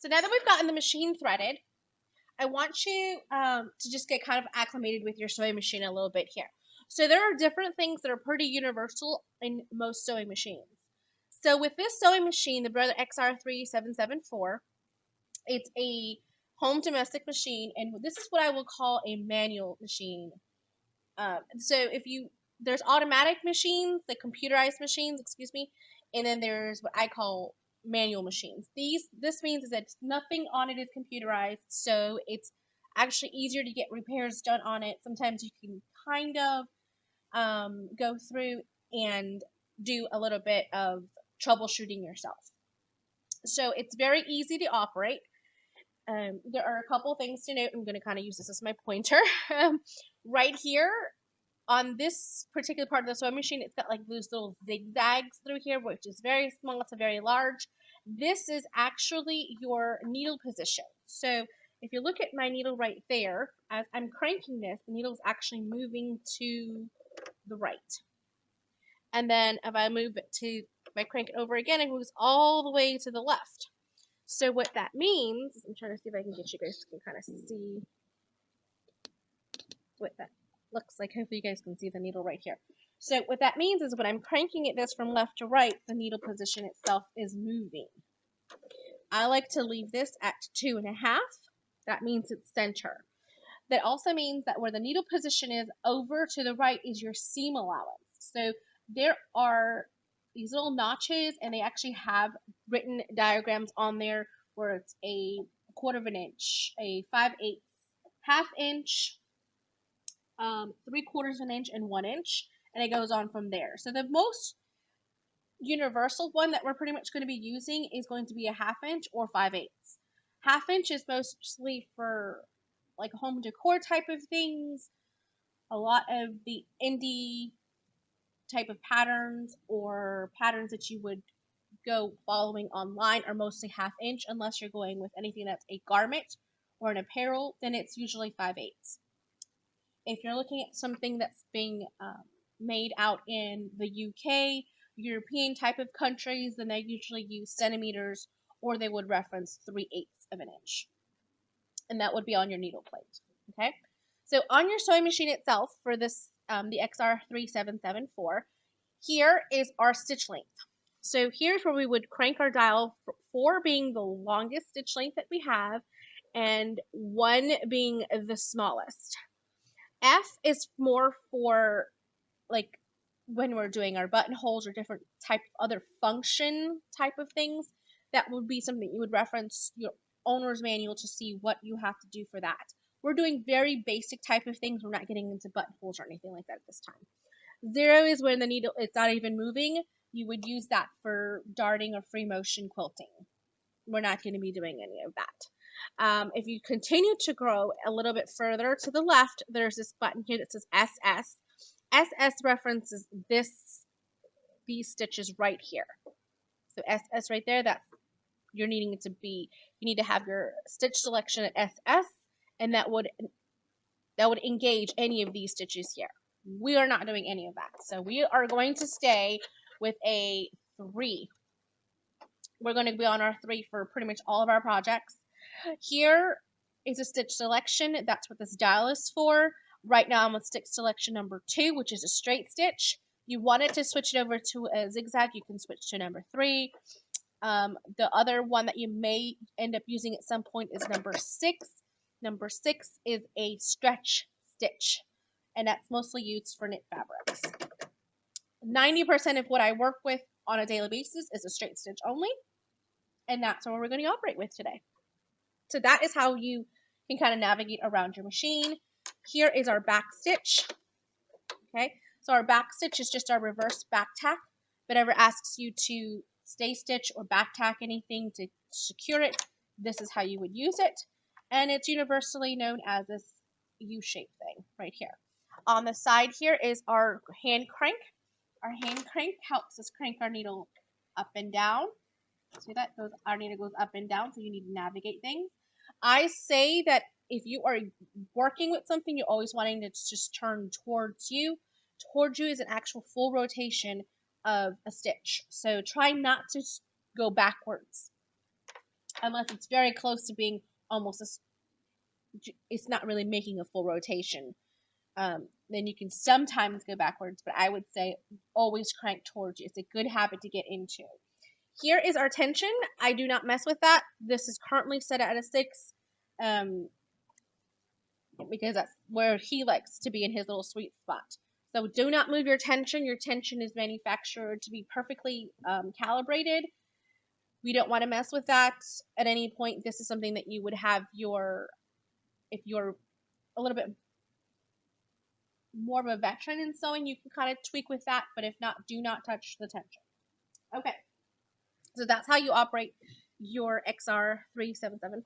So now that we've gotten the machine threaded, I want you to just get kind of acclimated with your sewing machine a little bit here. So there are different things that are pretty universal in most sewing machines. So with this sewing machine, the Brother XR3774, it's a home domestic machine, and this is what I will call a manual machine. There's automatic machines, the computerized machines, excuse me, and then there's what I call manual machines. This means is that nothing on it is computerized, so it's actually easier to get repairs done on it. Sometimes you can kind of go through and do a little bit of troubleshooting yourself. So it's very easy to operate. There are a couple things to note. I'm going to kind of use this as my pointer. Right here on this particular part of the sewing machine, it's got like those little zigzags through here, which is very small to very large. This is actually your needle position. So if you look at my needle right there, as I'm cranking this, the needle is actually moving to the right. And then if I move it if I crank it over again, it moves all the way to the left. So what that means, I'm trying to see if I can get you guys to kind of see what that looks like. Hopefully you guys can see the needle right here. So what that means is when I'm cranking this from left to right, the needle position itself is moving. I like to leave this at 2.5. That means it's center. That also means that where the needle position is over to the right is your seam allowance. So there are these little notches, and they actually have written diagrams on there where it's a 1/4 inch, a 5/8, 1/2 inch, 3/4 inch, and 1 inch, and it goes on from there. So the most universal one that we're pretty much going to be using is going to be a 1/2 inch or 5/8. 1/2 inch is mostly for like home decor type of things. A lot of the indie type of patterns or patterns that you would go following online are mostly 1/2 inch, unless you're going with anything that's a garment or an apparel, then it's usually 5/8. If you're looking at something that's being made out in the UK, European type of countries, then they usually use centimeters, or they would reference 3/8 of an inch. And that would be on your needle plate. Okay? So on your sewing machine itself, for this, the XR3774, here is our stitch length. So here's where we would crank our dial, 4 being the longest stitch length that we have, and 1 being the smallest. F is more for like when we're doing our buttonholes or different type of other function type of things. That would be something you would reference your owner's manual to see what you have to do for that. We're doing very basic type of things. We're not getting into buttonholes or anything like that at this time. 0 is when the needle, it's not even moving. You would use that for darting or free motion quilting. We're not going to be doing any of that. If you continue to grow a little bit further to the left, there's this button here that says SS. SS references these stitches right here. So SS right there, that's you're needing it to be. You need to have your stitch selection at SS, and that would engage any of these stitches here. We are not doing any of that. So we are going to stay with a 3. We're going to be on our 3 for pretty much all of our projects. Here is a stitch selection. That's what this dial is for. Right now I'm with stitch selection number 2, which is a straight stitch. You wanted to switch it over to a zigzag, you can switch to number 3. The other one that you may end up using at some point is number 6. Number 6 is a stretch stitch, and that's mostly used for knit fabrics. 90% of what I work with on a daily basis is a straight stitch only, and that's what we're going to operate with today. So that is how you can kind of navigate around your machine. Here is our back stitch. Okay, so our back stitch is just our reverse back tack. If it ever asks you to stay stitch or back tack anything to secure it, this is how you would use it. And it's universally known as this U-shaped thing right here. On the side here is our hand crank. Our hand crank helps us crank our needle up and down. See that? Our needle goes up and down, so you need to navigate things. I say that if you are working with something, you're always wanting to just turn towards you. Towards you is an actual full rotation of a stitch. So try not to go backwards. unless it's very close to being almost it's not really making a full rotation. Then you can sometimes go backwards, but I would say always crank towards you. It's a good habit to get into. Here is our tension. I do not mess with that. This is currently set at a 6, because that's where he likes to be in his little sweet spot. So do not move your tension. Your tension is manufactured to be perfectly calibrated. We don't want to mess with that at any point. This is something that you would have if you're a little bit more of a veteran in sewing, you can kind of tweak with that, but if not, do not touch the tension. Okay, so that's how you operate your XR3774.